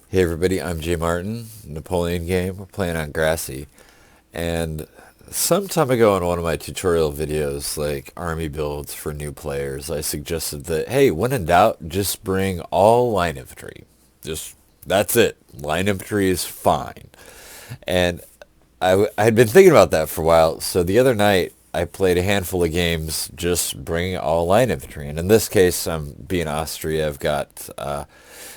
Hey everybody, I'm Jay Martin, Napoleon game. We're playing on Grassy. And some time ago in one of my tutorial videos, like army builds for new players, I suggested that, hey, when in doubt, just bring all line infantry. Just, that's it. Line infantry is fine. And I had been thinking about that for a while, so the other night I played a handful of games just bringing all line infantry. And in this case, I'm being Austria. I've got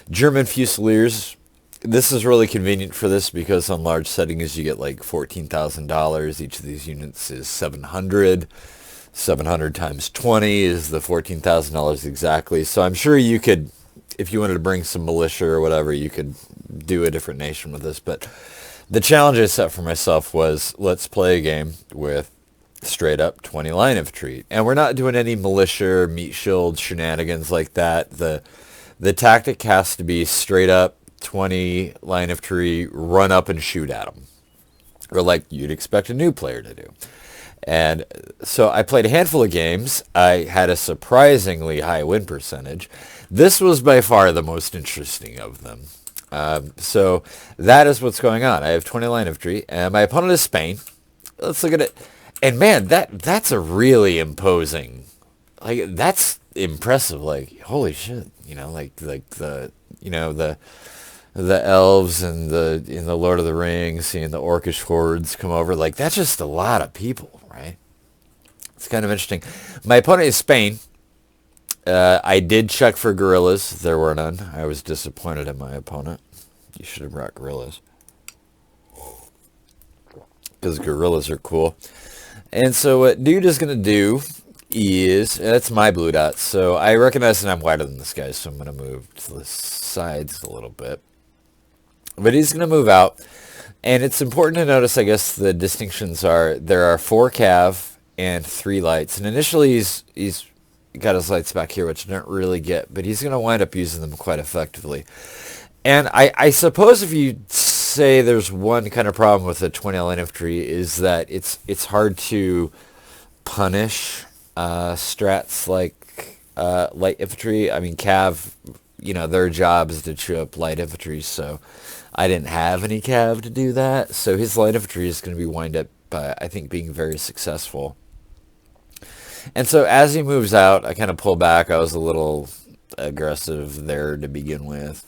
German Fusiliers. This is really convenient for this because on large settings you get like $14,000. Each of these units is 700. 700 times 20 is the $14,000 exactly. So I'm sure you could, if you wanted to bring some militia or whatever, you could do a different nation with this. But the challenge I set for myself was, let's play a game with straight up 20 line infantry. And we're not doing any militia or meat shield shenanigans like that. The tactic has to be straight up 20 line infantry, run up and shoot at them. Or like you'd expect a new player to do. And so I played a handful of games. I had a surprisingly high win percentage. This was by far the most interesting of them. So that is what's going on. I have 20 line infantry, and my opponent is Spain. Let's look at it. And man, that's a really imposing, like that's impressive. Like holy shit, like the elves and in the Lord of the Rings, seeing the orcish hordes come over, like that's just a lot of people, right? It's kind of interesting. My opponent is Spain. I did check for guerrillas. There were none. I was disappointed in my opponent. You should have brought guerrillas because guerrillas are cool. And so what dude is going to do is, that's my blue dot, so I recognize that I'm wider than this guy, so I'm going to move to the sides a little bit. But he's going to move out, and it's important to notice, I guess, the distinctions are, there are 4 cav and 3 lights, and initially he's got his lights back here, which I don't really get, but he's going to wind up using them quite effectively. And I suppose if you say there's one kind of problem with the 20 line infantry is that it's hard to punish strats like light infantry. I mean, cav, their job is to chew up light infantry, so I didn't have any cav to do that. So his light infantry is going to be wind up, I think, being very successful. And so as he moves out, I kind of pull back. I was a little aggressive there to begin with.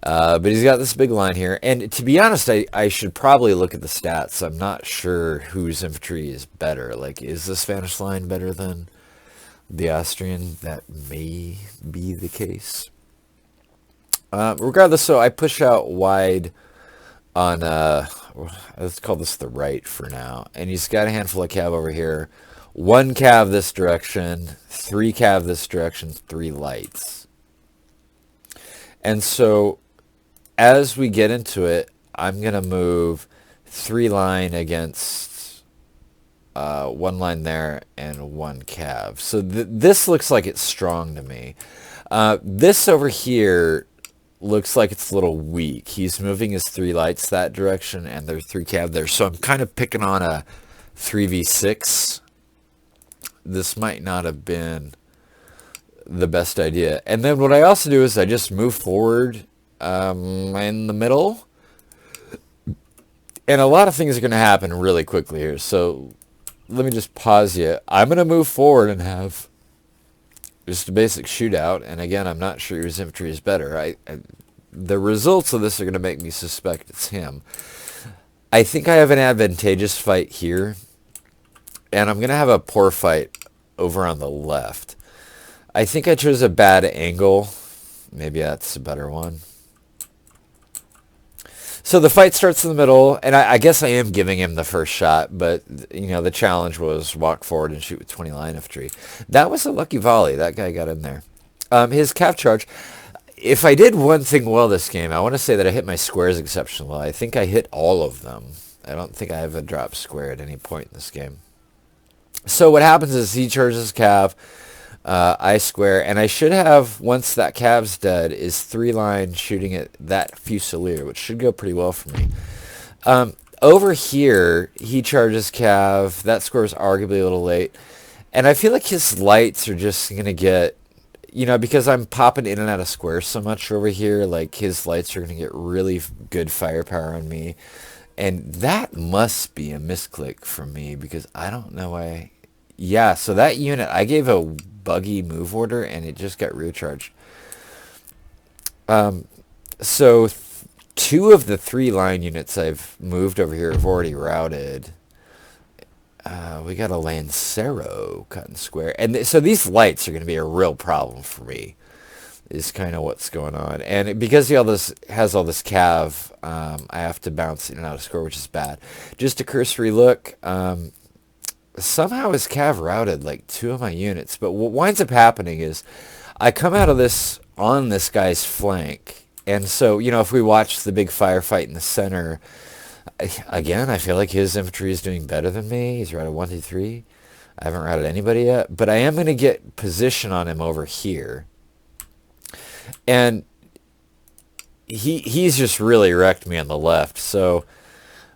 But he's got this big line here. And to be honest, I should probably look at the stats. I'm not sure whose infantry is better. Like, is the Spanish line better than the Austrian? That may be the case. Regardless, so I push out wide on, let's call this the right for now. And he's got a handful of cav over here. 1 cav this direction, 3 cav this direction, 3 lights. And so as we get into it, I'm going to move 3 line against 1 line there and 1 cav. So this looks like it's strong to me. This over here looks like it's a little weak. He's moving his 3 lights that direction and there's 3 cav there. So I'm kind of picking on a 3v6. This might not have been the best idea. And then what I also do is I just move forward in the middle. And a lot of things are going to happen really quickly here. So let me just pause you. I'm going to move forward and have just a basic shootout. And again, I'm not sure his infantry is better. The results of this are going to make me suspect it's him. I think I have an advantageous fight here. And I'm going to have a poor fight over on the left. I think I chose a bad angle. Maybe that's a better one. So the fight starts in the middle, and I guess I am giving him the first shot, but, the challenge was walk forward and shoot with 20 line infantry. That was a lucky volley. That guy got in there. His cav charge, if I did one thing well this game, I want to say that I hit my squares exceptionally well. I think I hit all of them. I don't think I have a drop square at any point in this game. So what happens is he charges cav, I square, and I should have, once that cav's dead, is 3 line shooting at that fusilier, which should go pretty well for me. Over here, he charges cav. That score is arguably a little late. And I feel like his lights are just going to get, you know, because I'm popping in and out of squares so much over here, like his lights are going to get really good firepower on me. And that must be a misclick from me because I don't know why. Yeah, so that unit, I gave a buggy move order and it just got recharged. So two of the 3 line units I've moved over here have already routed. We got a Lancero cutting square. And so these lights are going to be a real problem for me, is kind of what's going on. And because he has all this cav, I have to bounce in and out of score, which is bad. Just a cursory look. Somehow his cav routed like 2 of my units. But what winds up happening is I come out of this on this guy's flank. And so, you know, if we watch the big firefight in the center, again, I feel like his infantry is doing better than me. He's routed 1, 2, 3. I haven't routed anybody yet. But I am going to get position on him over here. And he's just really wrecked me on the left. So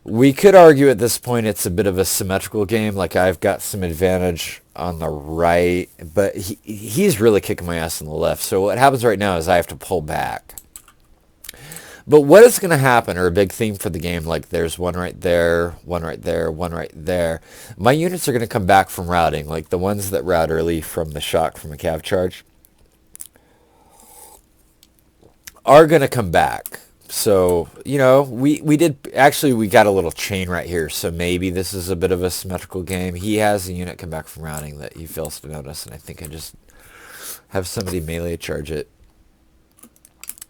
we could argue at this point it's a bit of a symmetrical game. Like I've got some advantage on the right, but he's really kicking my ass on the left. So what happens right now is I have to pull back. But what is going to happen, or a big theme for the game, like there's one right there, one right there, one right there. My units are going to come back from routing, like the ones that route early from the shock from a cav charge are going to come back. So, you know, we got a little chain right here, so maybe this is a bit of a symmetrical game. He has a unit come back from routing that he fails to notice, and I think I just have somebody melee charge it.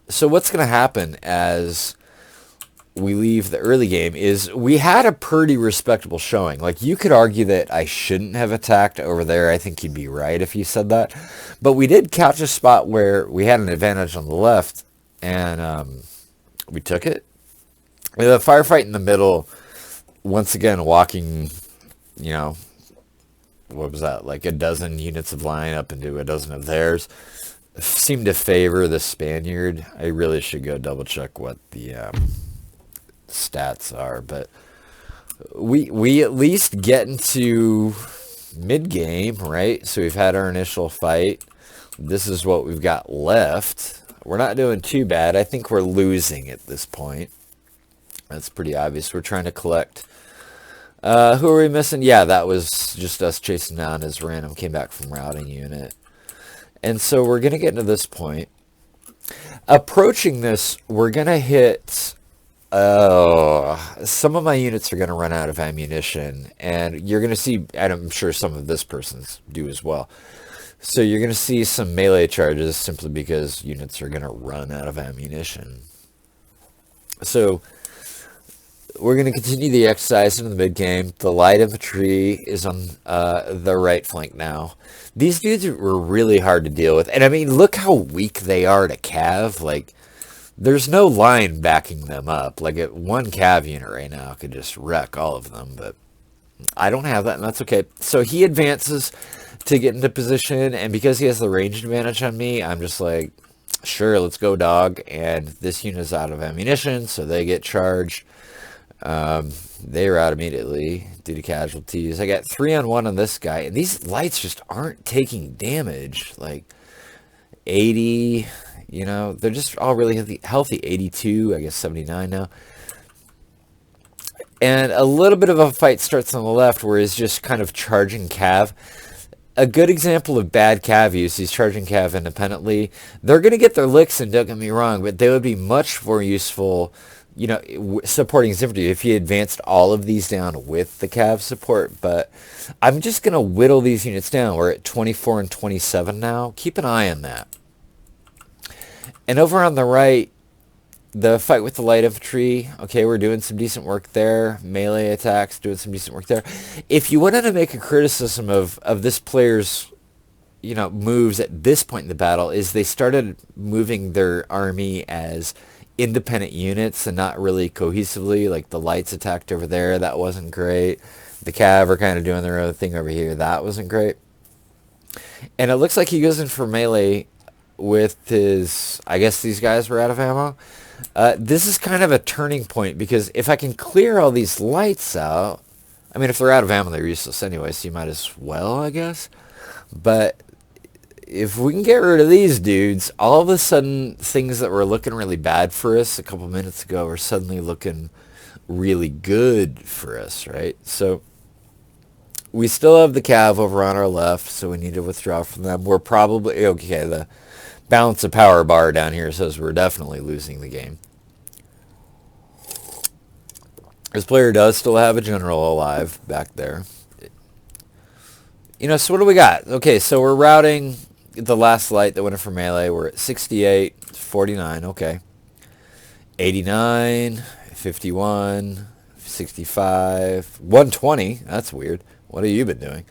So what's going to happen as we leave the early game is we had a pretty respectable showing. Like, you could argue that I shouldn't have attacked over there. I think you'd be right if you said that. But we did catch a spot where we had an advantage on the left, and we took it. The firefight in the middle, once again, walking, you know, what was that, like a dozen units of line up into a dozen of theirs, seemed to favor the Spaniard. I really should go double check what the stats are, but we at least get into mid game, right? So we've had our initial fight. This is what we've got left. We're not doing too bad. I think we're losing at this point. That's pretty obvious. We're trying to collect. Who are we missing? Yeah, that was just us chasing down his random came back from routing unit. And so we're going to get into this point. Approaching this, we're going to hit... some of my units are going to run out of ammunition. And you're going to see, and I'm sure some of this person's do as well. So you're going to see some melee charges simply because units are going to run out of ammunition. So we're going to continue the exercise into the mid-game. The light infantry is on the right flank now. These dudes were really hard to deal with. And I mean, look how weak they are to cav. Like, there's no line backing them up. Like, one cav unit right now could just wreck all of them. But I don't have that, and that's okay. So he advances to get into position. And because he has the range advantage on me, I'm just like, sure, let's go, dog. And this unit is out of ammunition, so they get charged. They were out immediately due to casualties. I got 3-on-1 on this guy, and these lights just aren't taking damage. Like 80, you know, they're just all really healthy. 82, I guess 79 now. And a little bit of a fight starts on the left where he's just kind of charging cav. A good example of bad cav use, he's charging cav independently. They're going to get their licks in, don't get me wrong, but they would be much more useful, you know, supporting his infantry if he advanced all of these down with the cav support. But I'm just going to whittle these units down. We're at 24 and 27 now. Keep an eye on that. And over on the right, the fight with the light infantry, okay, we're doing some decent work there. Melee attacks, doing some decent work there. If you wanted to make a criticism of this player's, you know, moves at this point in the battle, is they started moving their army as independent units and not really cohesively. Like the lights attacked over there, that wasn't great. The cav are kind of doing their own thing over here, that wasn't great. And it looks like he goes in for melee with his, I guess these guys were out of ammo. This is kind of a turning point, because if I can clear all these lights out, I mean, if they're out of ammo, they're useless anyway, so you might as well, I guess. But if we can get rid of these dudes, all of a sudden things that were looking really bad for us a couple minutes ago are suddenly looking really good for us, right? So we still have the Cav over on our left, so we need to withdraw from them. We're probably, okay, the balance of power bar down here says we're definitely losing the game. This player does still have a general alive back there. You know, so what do we got? Okay, so we're routing the last light that went in for melee. We're at 68, 49, okay. 89, 51, 65, 120. That's weird. What have you been doing?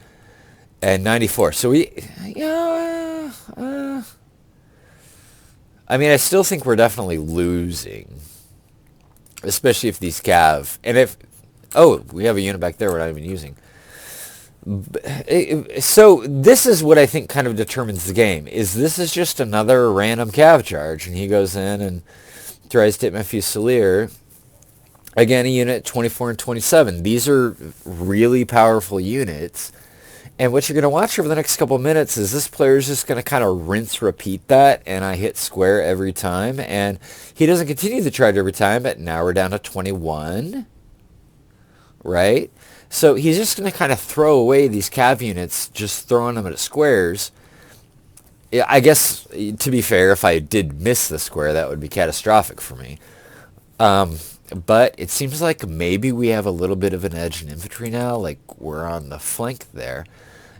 And 94. So we, yeah, I mean, I still think we're definitely losing, especially if these Cav, and if, oh, we have a unit back there we're not even using. So this is what I think kind of determines the game. Is this is just another random Cav charge, and he goes in and tries to hit my Fusilier. Again, a unit 24 and 27. These are really powerful units. And what you're going to watch over the next couple of minutes is this player's just going to kind of rinse, repeat that, and I hit square every time. And he doesn't continue the charge every time, but now we're down to 21, right? So he's just going to kind of throw away these Cav units, just throwing them at squares. I guess, to be fair, if I did miss the square, that would be catastrophic for me. But it seems like maybe we have a little bit of an edge in infantry now, like we're on the flank there.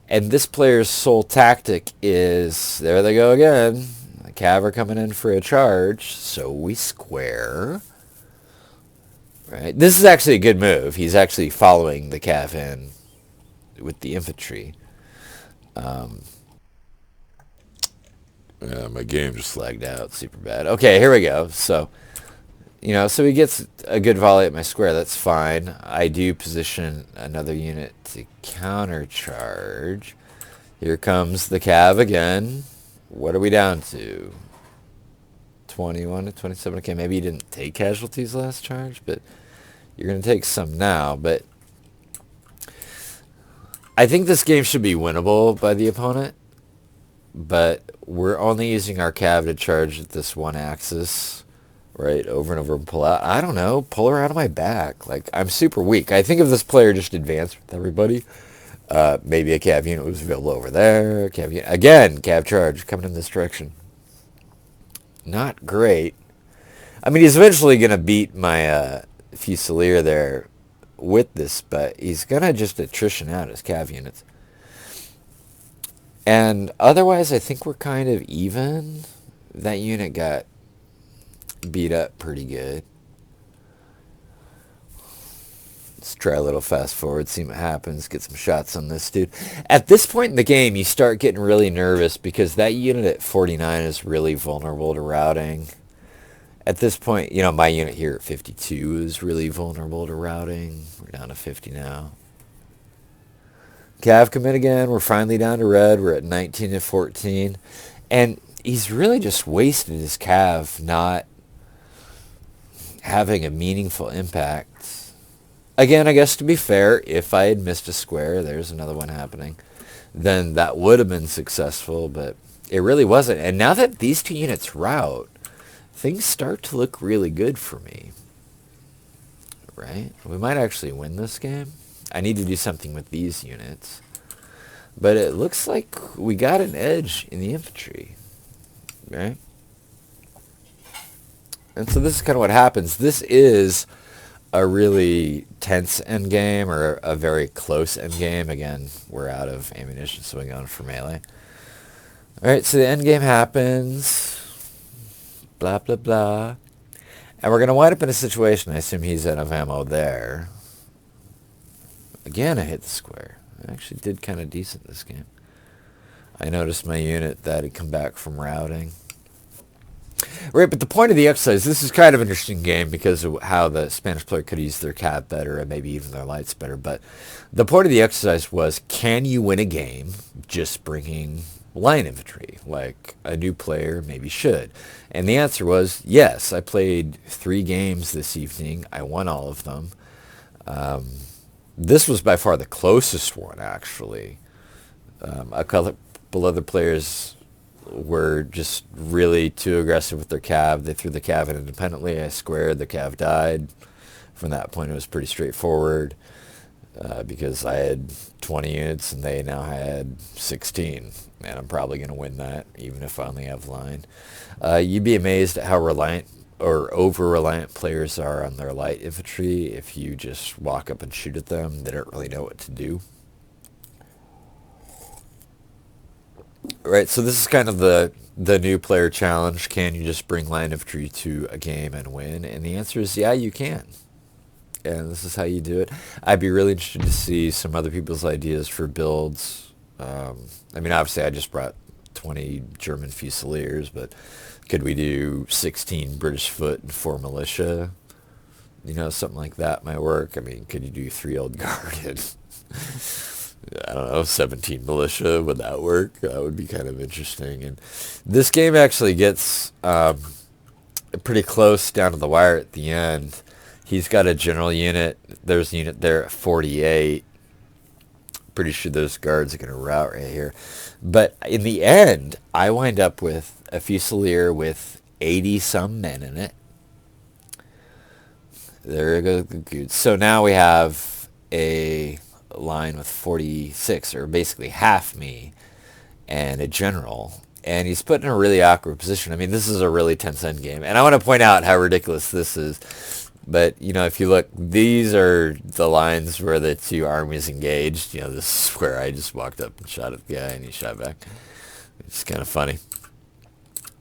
And this player's sole tactic is, there they go again, the Cav are coming in for a charge, so we square. Right? This is actually a good move. He's actually following the Cav in with the infantry. My game just lagged out super bad. Okay, here we go. So, you know, so he gets a good volley at my square. That's fine. I do position another unit to countercharge. Here comes the Cav again. What are we down to? 21 to 27. Okay, maybe you didn't take casualties last charge, but you're going to take some now. But I think this game should be winnable by the opponent. But we're only using our Cav to charge at this one axis. Right, over and over and pull out. I don't know, pull her out of my back. Like, I'm super weak. I think if this player just advanced with everybody, maybe a Cav unit was available over there. Cav unit, again, Cav charge coming in this direction. Not great. I mean, he's eventually going to beat my Fusilier there with this, but he's going to just attrition out his Cav units. And otherwise, I think we're kind of even. That unit got beat up pretty good. Let's try a little fast forward, see what happens, get some shots on this dude. At this point in the game, you start getting really nervous because that unit at 49 is really vulnerable to routing. At this point, you know, my unit here at 52 is really vulnerable to routing. We're down to 50 now. Cav commit again. We're finally down to red. We're at 19 and 14. And he's really just wasted his Cav not having a meaningful impact. Again, I guess to be fair, if I had missed a square, there's another one happening, then that would have been successful, but it really wasn't. And now that these two units route, things start to look really good for me. Right? We might actually win this game. I need to do something with these units. But it looks like we got an edge in the infantry. Right? And so this is kind of what happens. This is a really tense endgame, or a very close endgame. Again, we're out of ammunition, so we're going for melee. Alright, so the endgame happens. Blah, blah, blah. And we're going to wind up in a situation, I assume he's out of ammo there. Again, I hit the square. I actually did kind of decent this game. I noticed my unit that had come back from routing. Right, but the point of the exercise, this is kind of an interesting game because of how the Spanish player could use their Cav better and maybe even their lights better. But the point of the exercise was, can you win a game just bringing line infantry like a new player maybe should? And the answer was yes. I played 3 games this evening. I won all of them. This was by far the closest one, actually. A couple other players were just really too aggressive with their cav. They threw the cav in independently. I squared. The cav died. From that point, it was pretty straightforward because I had 20 units and they now had 16. And I'm probably going to win that, even if I only have line. You'd be amazed at how reliant or over-reliant players are on their light infantry. If you just walk up and shoot at them, they don't really know what to do. Right, so this is kind of the new player challenge. Can you just bring light infantry to a game and win? And the answer is yeah, you can. And this is how you do it. I'd be really interested to see some other people's ideas for builds. I mean, obviously, I just brought 20 German Fusiliers, but could we do 16 British foot and 4 militia? You know, something like that might work. I mean, could you do 3 old guard and, I don't know, 17 militia? Would that work? That would be kind of interesting. And this game actually gets pretty close down to the wire at the end. He's got a general unit. There's a unit there at 48. Pretty sure those guards are going to rout right here. But in the end, I wind up with a Fusilier with 80-some men in it. There goes. So now we have a line with 46, or basically half me, and a general. And he's put in a really awkward position. I mean, this is a really tense endgame. And I want to point out how ridiculous this is. But, you know, if you look, these are the lines where the two armies engaged. You know, this is where I just walked up and shot at the guy and he shot back. It's kind of funny.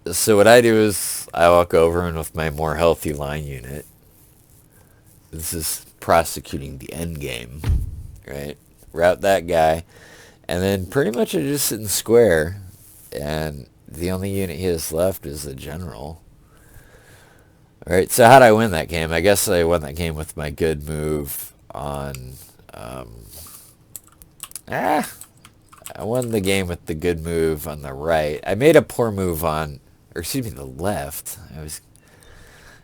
So what I do is I walk over and with my more healthy line unit, this is prosecuting the end game, right? Route that guy. And then pretty much I just sit in square. And the only unit he has left is the general. Alright, so how'd I win that game? I guess I won that game with my good move on... I won the game with the good move on the right. I made a poor move on... Or excuse me, the left.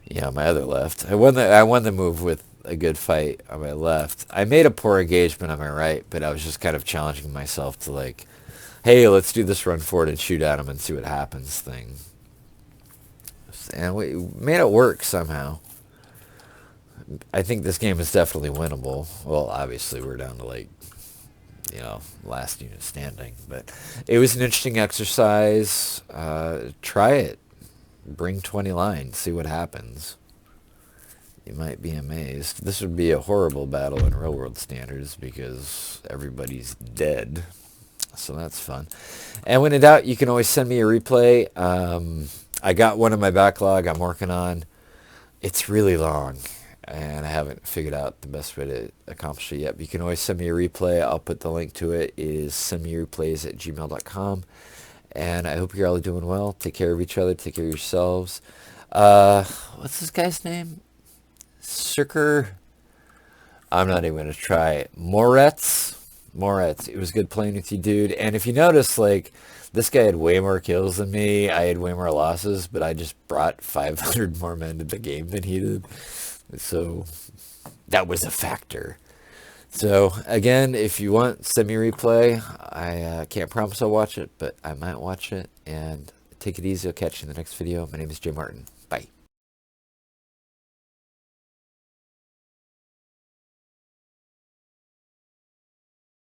Yeah, my other left. I won the move with a good fight on my left. I made a poor engagement on my right, but I was just kind of challenging myself to like, hey, let's do this run forward and shoot at him and see what happens thing. And we made it work somehow. I think this game is definitely winnable. Well, obviously we're down to like, you know, last unit standing. But it was an interesting exercise. Try it. Bring 20 lines. See what happens. You might be amazed. This would be a horrible battle in real world standards because everybody's dead. So that's fun. And when in doubt, you can always send me a replay. I got one in my backlog I'm working on. It's really long, and I haven't figured out the best way to accomplish it yet. But you can always send me a replay. I'll put the link to it. It is sendmeyourreplays@gmail.com. And I hope you're all doing well. Take care of each other. Take care of yourselves. What's this guy's name? Cirker. I'm not even going to try it. Moretz. It was good playing with you, dude. And if you notice, like, this guy had way more kills than me. I had way more losses, but I just brought 500 more men to the game than he did. So that was a factor. So again, if you want, send me a replay. I can't promise I'll watch it, but I might watch it. And take it easy. I'll catch you in the next video. My name is Jay Martin.